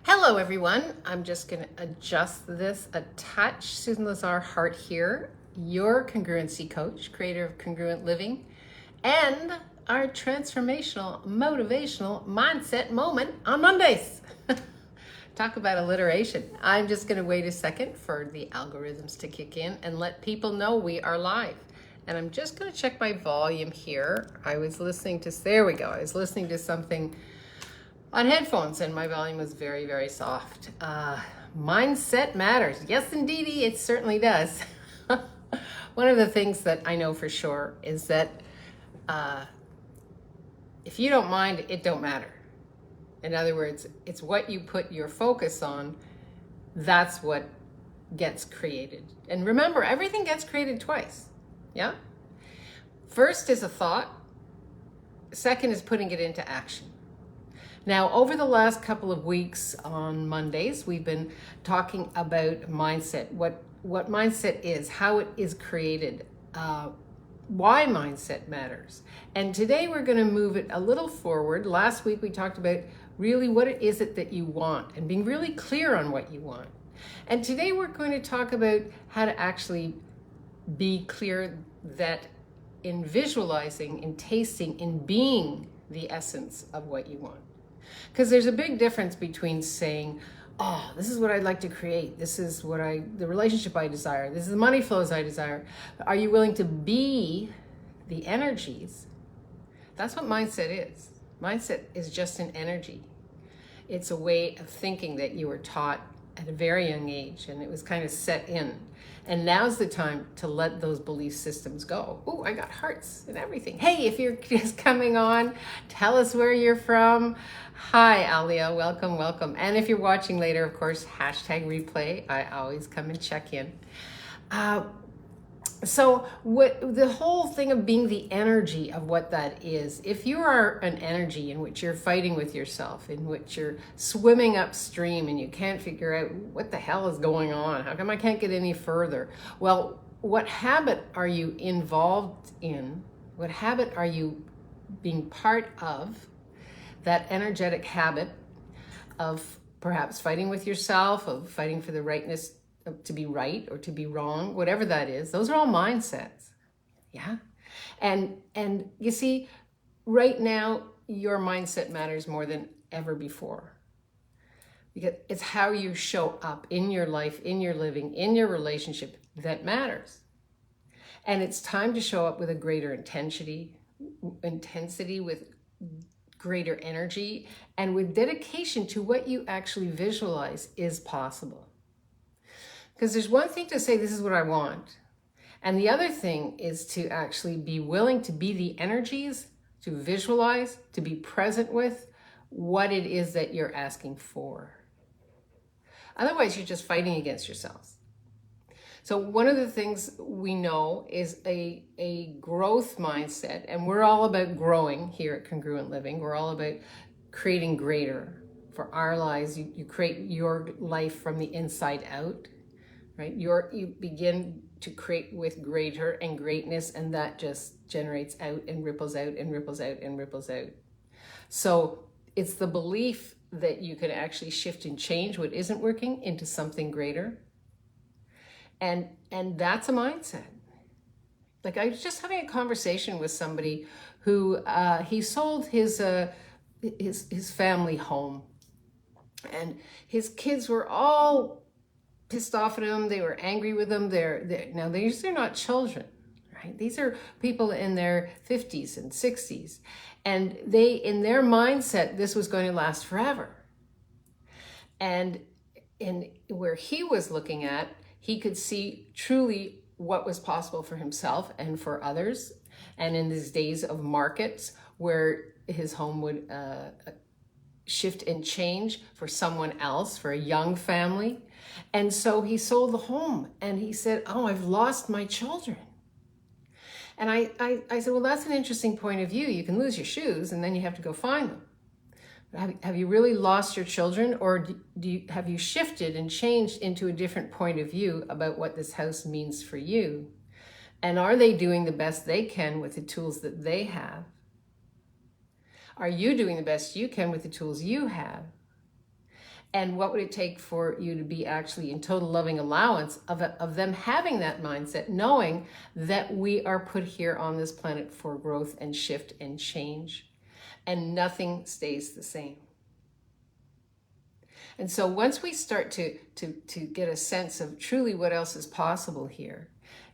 Hello everyone, I'm just going to adjust this a touch. Susan Lazar Hart here, your congruency coach, creator of Congruent Living, and our transformational, motivational mindset moment on Mondays. Talk about alliteration. I'm just going to wait a second for the algorithms to kick in and let people know we are live. And I'm just going to check my volume here. I was listening to something on headphones and my volume was very, very soft. Mindset matters. Yes, indeedy, it certainly does. One of the things that I know for sure is that if you don't mind, it don't matter. In other words, it's what you put your focus on, that's what gets created. And remember, everything gets created twice. Yeah? First is a thought. Second is putting it into action. Now, over the last couple of weeks on Mondays, we've been talking about mindset, what mindset is, how it is created, why mindset matters. And today we're going to move it a little forward. Last week we talked about really what it is that you want and being really clear on what you want. And today we're going to talk about how to actually be clear that in visualizing, in tasting, in being the essence of what you want. Because there's a big difference between saying, oh, this is what I'd like to create. This is the relationship I desire. This is the money flows I desire. Are you willing to be the energies? That's what mindset is. Mindset is just an energy. It's a way of thinking that you were taught at a very young age, and it was kind of set in. And now's the time to let those belief systems go. Oh, I got hearts and everything. Hey, if you're just coming on, tell us where you're from. Hi, Alia, welcome, welcome. And if you're watching later, of course, hashtag replay. I always come and check in. So what the whole thing of being the energy of what that is, if you are an energy in which you're fighting with yourself, in which you're swimming upstream and you can't figure out what the hell is going on, how come I can't get any further? Well, what habit are you involved in? What habit are you being part of? That energetic habit of perhaps fighting with yourself, of fighting for the rightness to be right or to be wrong, whatever that is, those are all mindsets. Yeah. And you see, right now, your mindset matters more than ever before. Because it's how you show up in your life, in your living, in your relationship that matters. And it's time to show up with a greater intensity, with greater energy, and with dedication to what you actually visualize is possible. Because there's one thing to say, this is what I want. And the other thing is to actually be willing to be the energies, to visualize, to be present with what it is that you're asking for. Otherwise, you're just fighting against yourselves. So one of the things we know is a growth mindset, and we're all about growing here at Congruent Living. We're all about creating greater for our lives. You create your life from the inside out. Right? You begin to create with greater and greatness, and that just generates out and ripples out and ripples out and ripples out. So it's the belief that you can actually shift and change what isn't working into something greater. And that's a mindset. Like, I was just having a conversation with somebody who he sold his family home, and his kids were all pissed off at him. They were angry with him. Now these are not children, right? These are people in their 50s and 60s. And in their mindset, this was going to last forever. And where he was looking at, he could see truly what was possible for himself and for others. And in these days of markets where his home would shift and change for someone else, for a young family. And so he sold the home and he said, oh, I've lost my children. And I said, well, that's an interesting point of view. You can lose your shoes and then you have to go find them. Have you really lost your children, or have you shifted and changed into a different point of view about what this house means for you? And are they doing the best they can with the tools that they have? Are you doing the best you can with the tools you have? And what would it take for you to be actually in total loving allowance of them having that mindset, knowing that we are put here on this planet for growth and shift and change, and nothing stays the same. And so once we start to get a sense of truly what else is possible here,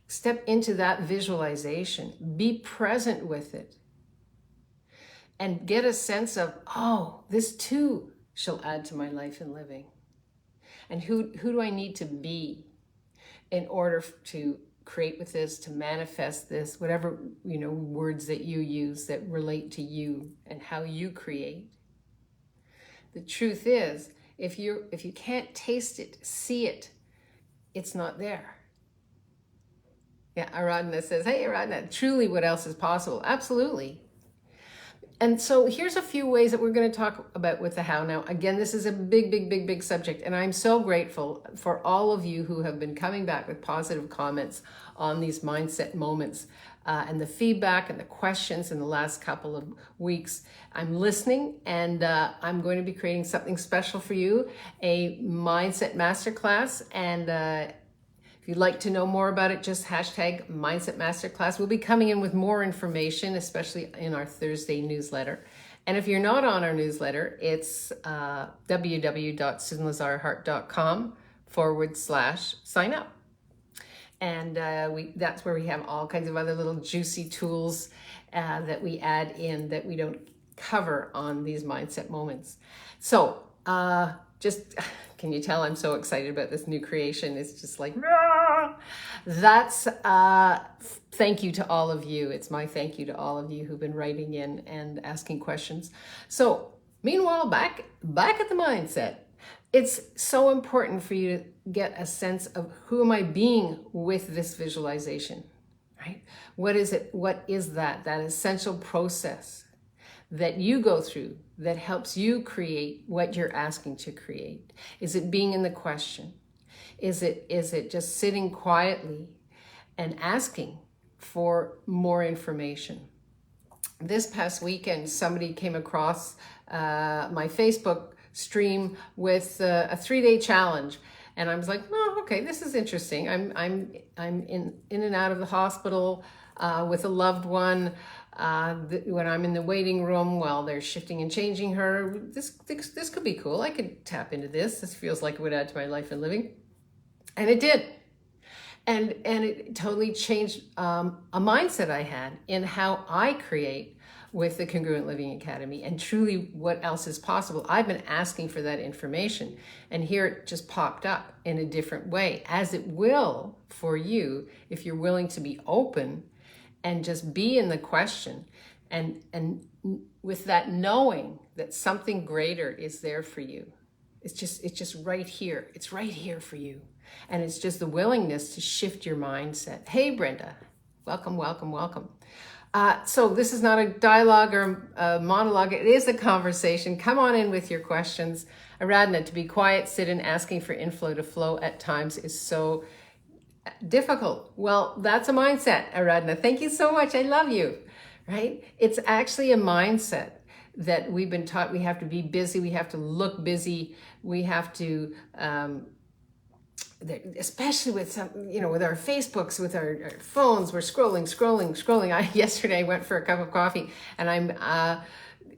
step into that visualization, be present with it, and get a sense of, oh, this too shall add to my life and living. And who do I need to be in order to create with this, to manifest this, whatever, words that you use that relate to you and how you create. The truth is, if you can't taste it, see it, it's not there. Yeah, Aradhana says, hey, Aradhana, truly what else is possible? Absolutely. And so here's a few ways that we're going to talk about with the how. Now, again, this is a big, big, big, big subject. And I'm so grateful for all of you who have been coming back with positive comments on these mindset moments and the feedback and the questions in the last couple of weeks. I'm listening, and I'm going to be creating something special for you, a mindset masterclass. And if you'd like to know more about it, just hashtag Mindset Masterclass. We'll be coming in with more information, especially in our Thursday newsletter. And if you're not on our newsletter, it's www.susanlazarhart.com/sign up. And that's where we have all kinds of other little juicy tools that we add in that we don't cover on these mindset moments. So just, can you tell I'm so excited about this new creation? It's just like, that's, thank you to all of you. It's my thank you to all of you who've been writing in and asking questions. So meanwhile, back at the mindset, it's so important for you to get a sense of who am I being with this visualization, right? What is it? What is that essential process that you go through that helps you create what you're asking to create? Is it being in the question? Is it just sitting quietly and asking for more information? This past weekend, somebody came across my Facebook stream with a 3-day challenge. And I was like, oh, okay, this is interesting. I'm in and out of the hospital with a loved one. When I'm in the waiting room while they're shifting and changing her, this could be cool. I could tap into this. This feels like it would add to my life and living. And it did. And it totally changed a mindset I had in how I create with the Congruent Living Academy and truly what else is possible. I've been asking for that information, and here it just popped up in a different way, as it will for you if you're willing to be open and just be in the question, and with that knowing that something greater is there for you. It's just right here. It's right here for you. And it's just the willingness to shift your mindset. Hey, Brenda, welcome, welcome, welcome. So this is not a dialogue or a monologue. It is a conversation. Come on in with your questions. Aradhana, to be quiet, sit and asking for inflow to flow at times is so difficult. Well, that's a mindset, Aradhana. Thank you so much. I love you, right? It's actually a mindset that we've been taught. We have to be busy. We have to look busy. We have to, especially with some, with our Facebooks, with our phones, we're scrolling. Yesterday went for a cup of coffee, and I'm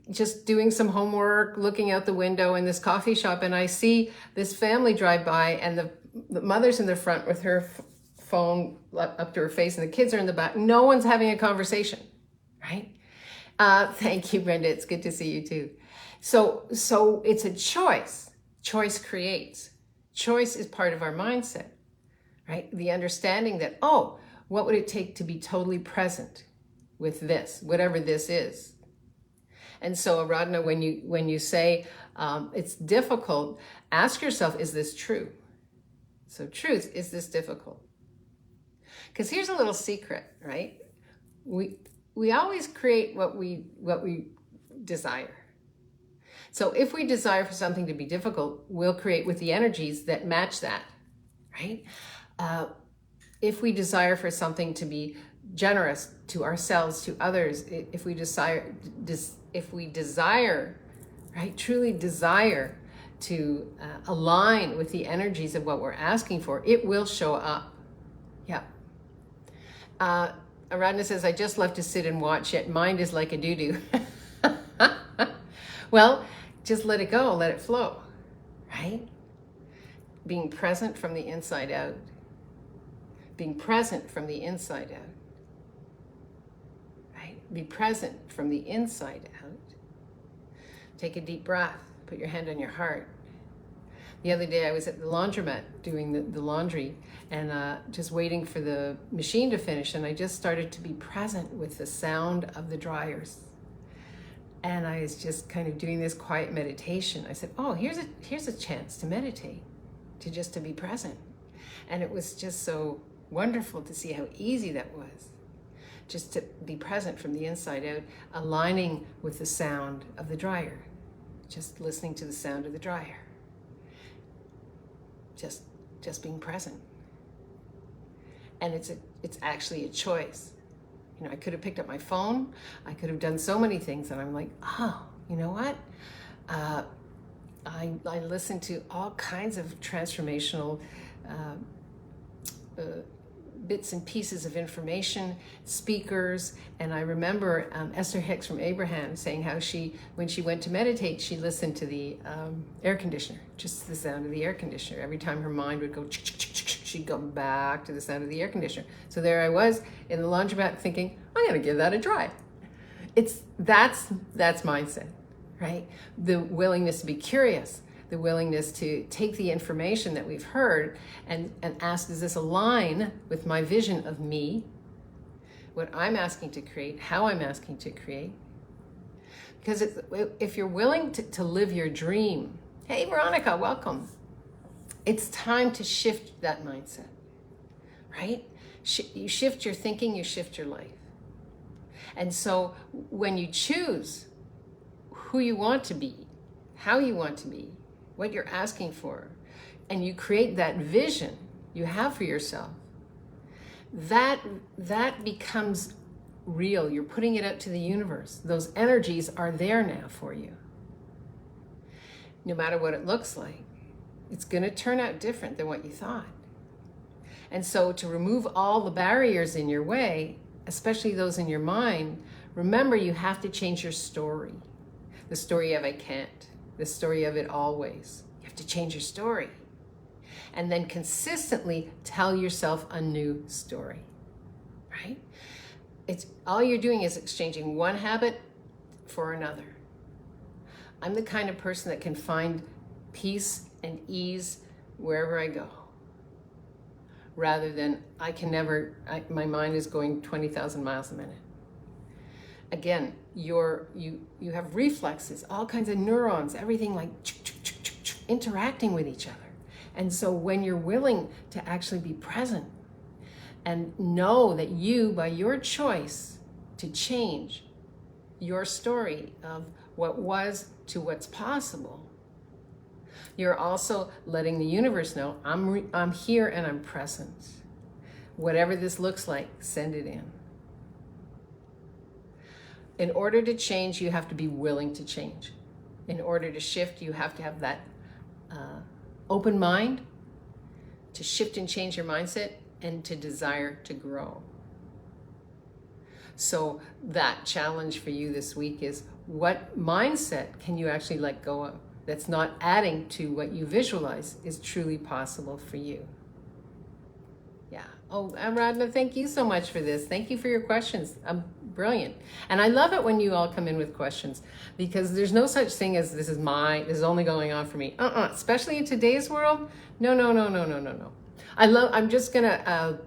just doing some homework, looking out the window in this coffee shop, and I see this family drive by, and the mother's in the front with her phone up to her face, and the kids are in the back. No one's having a conversation, right? Thank you, Brenda. It's good to see you too. So it's a choice. Choice creates. Choice is part of our mindset, right? The understanding that, oh, what would it take to be totally present with this, whatever this is? And so, Aradhana, when you say it's difficult, ask yourself, is this true? So truth, is this difficult? Because here's a little secret, right? We always create what we desire. So if we desire for something to be difficult, we'll create with the energies that match that, right? If we desire for something to be generous to ourselves, to others, if we desire, right, truly desire align with the energies of what we're asking for, it will show up. Yeah. Aradhana says, I just love to sit and watch it. Mind is like a doo-doo. Well, just let it go, let it flow, right? Being present from the inside out. Being present from the inside out. Right? Be present from the inside out. Take a deep breath. Put your hand on your heart. The other day I was at the laundromat doing the laundry and just waiting for the machine to finish, and I just started to be present with the sound of the dryers. And I was just kind of doing this quiet meditation. I said, oh, here's a chance to meditate, to be present. And it was just so wonderful to see how easy that was. Just to be present from the inside out, aligning with the sound of the dryer. Just listening to the sound of the dryer. Just being present. And it's actually a choice. You know, I could have picked up my phone. I could have done so many things, and I'm like, oh, you know what? I listen to all kinds of transformational bits and pieces of information, speakers, and I remember Esther Hicks from Abraham saying how when she went to meditate, she listened to the air conditioner, just the sound of the air conditioner. Every time her mind would go, she'd go back to the sound of the air conditioner. So there I was in the laundromat thinking, I'm gonna give that a try. That's mindset, right? The willingness to be curious, the willingness to take the information that we've heard and ask, does this align with my vision of me, what I'm asking to create, how I'm asking to create? Because if you're willing to live your dream, hey, Veronica, welcome. It's time to shift that mindset, right? You shift your thinking, you shift your life. And so when you choose who you want to be, how you want to be, what you're asking for, and you create that vision you have for yourself, that becomes real. You're putting it out to the universe. Those energies are there now for you. No matter what it looks like, it's going to turn out different than what you thought. And so to remove all the barriers in your way, especially those in your mind, remember you have to change your story. The story of I can't. The story of it always. You have to change your story. And then consistently tell yourself a new story, right? It's all you're doing is exchanging one habit for another. I'm the kind of person that can find peace and ease wherever I go, rather than my mind is going 20,000 miles a minute. Again, you have reflexes, all kinds of neurons, everything like interacting with each other. And so when you're willing to actually be present and know that you, by your choice to change your story of what was to what's possible, you're also letting the universe know, I'm here and I'm present. Whatever this looks like, send it in. In order to change, you have to be willing to change. In order to shift, you have to have that open mind to shift and change your mindset and to desire to grow. So that challenge for you this week is, what mindset can you actually let go of that's not adding to what you visualize is truly possible for you? Yeah. Oh, Aradhana, thank you so much for this. Thank you for your questions. Brilliant. And I love it when you all come in with questions, because there's no such thing as this is only going on for me. Especially in today's world. No. I'm just gonna,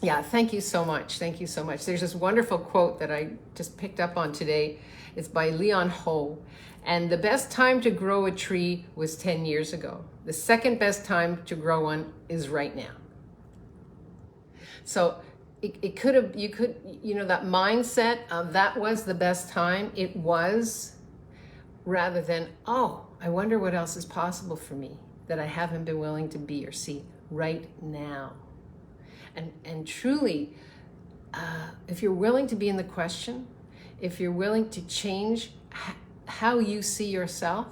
thank you so much. Thank you so much. There's this wonderful quote that I just picked up on today. It's by Leon Ho. And the best time to grow a tree was 10 years ago. The second best time to grow one is right now. So it could have, that mindset of that was the best time, it was, rather than, oh, I wonder what else is possible for me that I haven't been willing to be or see right now. And truly, if you're willing to be in the question, if you're willing to change how you see yourself,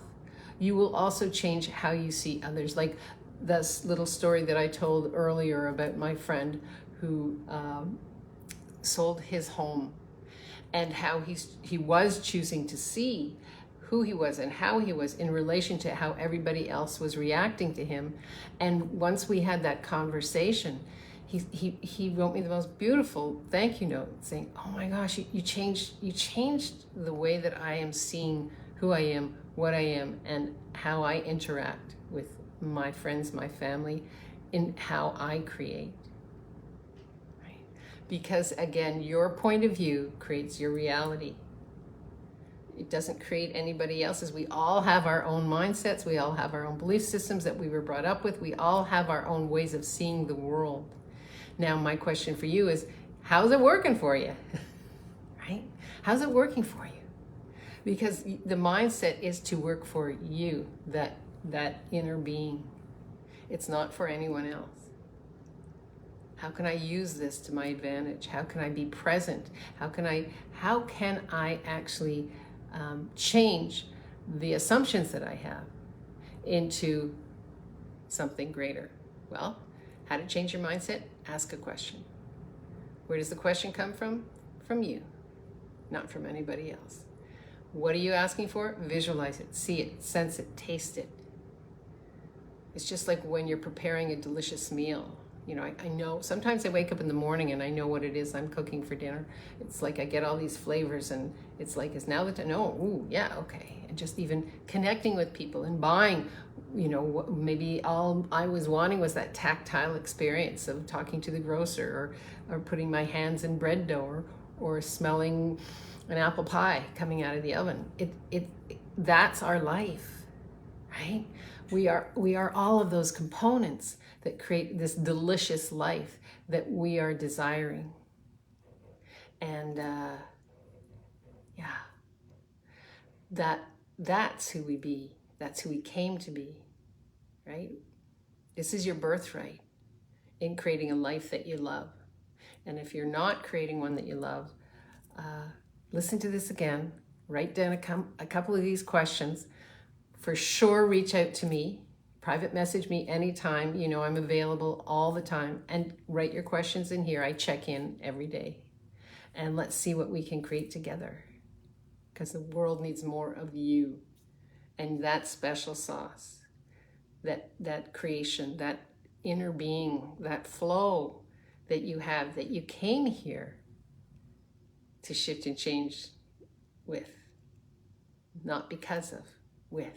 you will also change how you see others. Like this little story that I told earlier about my friend who sold his home, and how he was choosing to see who he was and how he was in relation to how everybody else was reacting to him. And once we had that conversation, he wrote me the most beautiful thank you note saying, oh my gosh, you changed the way that I am seeing who I am, what I am, and how I interact with my friends, my family, in how I create. Right? Because again, your point of view creates your reality. It doesn't create anybody else's. We all have our own mindsets. We all have our own belief systems that we were brought up with. We all have our own ways of seeing the world. Now, my question for you is, how's it working for you? Right? How's it working for you? Because the mindset is to work for you, that inner being. It's not for anyone else. How can I use this to my advantage? How can I be present? How can I actually change the assumptions that I have into something greater? Well, how to change your mindset? Ask a question. Where does the question come from? From you, not from anybody else. What are you asking for? Visualize it, see it, sense it, taste it. It's just like when you're preparing a delicious meal. You know, I know sometimes I wake up in the morning and I know what it is I'm cooking for dinner. It's like I get all these flavors and it's like, is now the time? No, ooh, yeah, okay. And just even connecting with people and buying, you know, maybe all I was wanting was that tactile experience of talking to the grocer or putting my hands in bread dough or smelling an apple pie coming out of the oven. That's our life, right? We are all of those components that create this delicious life that we are desiring. And that's who we be. That's who we came to be, right? This is your birthright in creating a life that you love. And if you're not creating one that you love, listen to this again, write down a couple of these questions. For sure, reach out to me, private message me anytime. You know, I'm available all the time, and write your questions in here. I check in every day, and let's see what we can create together, because the world needs more of you and that special sauce, that creation, that inner being, that flow that you have, that you came here to shift and change with, not because of, with.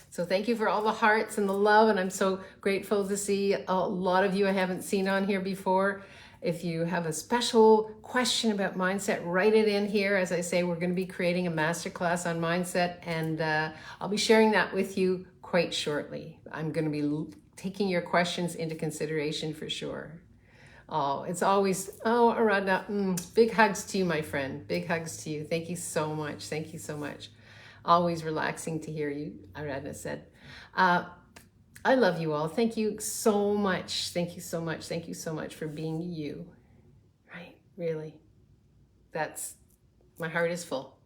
So thank you for all the hearts and the love, and I'm so grateful to see a lot of you I haven't seen on here before. If you have a special question about mindset, write it in here. As I say, we're going to be creating a masterclass on mindset, and I'll be sharing that with you quite shortly. I'm going to be taking your questions into consideration for sure. Oh, it's always, Aradhna, big hugs to you, my friend. Big hugs to you. Thank you so much. Thank you so much. Always relaxing to hear you, Aradhna said. I love you all. Thank you so much. Thank you so much. Thank you so much for being you. Right? Really. My heart is full.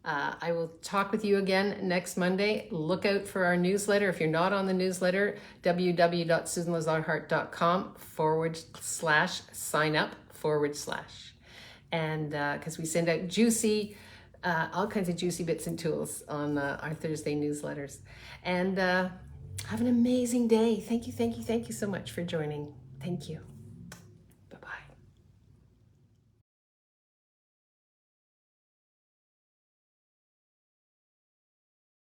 I will talk with you again next Monday. Look out for our newsletter. If you're not on the newsletter, www.susanlazarhart.com/sign-up/. And because we send out all kinds of juicy bits and tools on our Thursday newsletters. And have an amazing day. Thank you so much for joining. Thank you.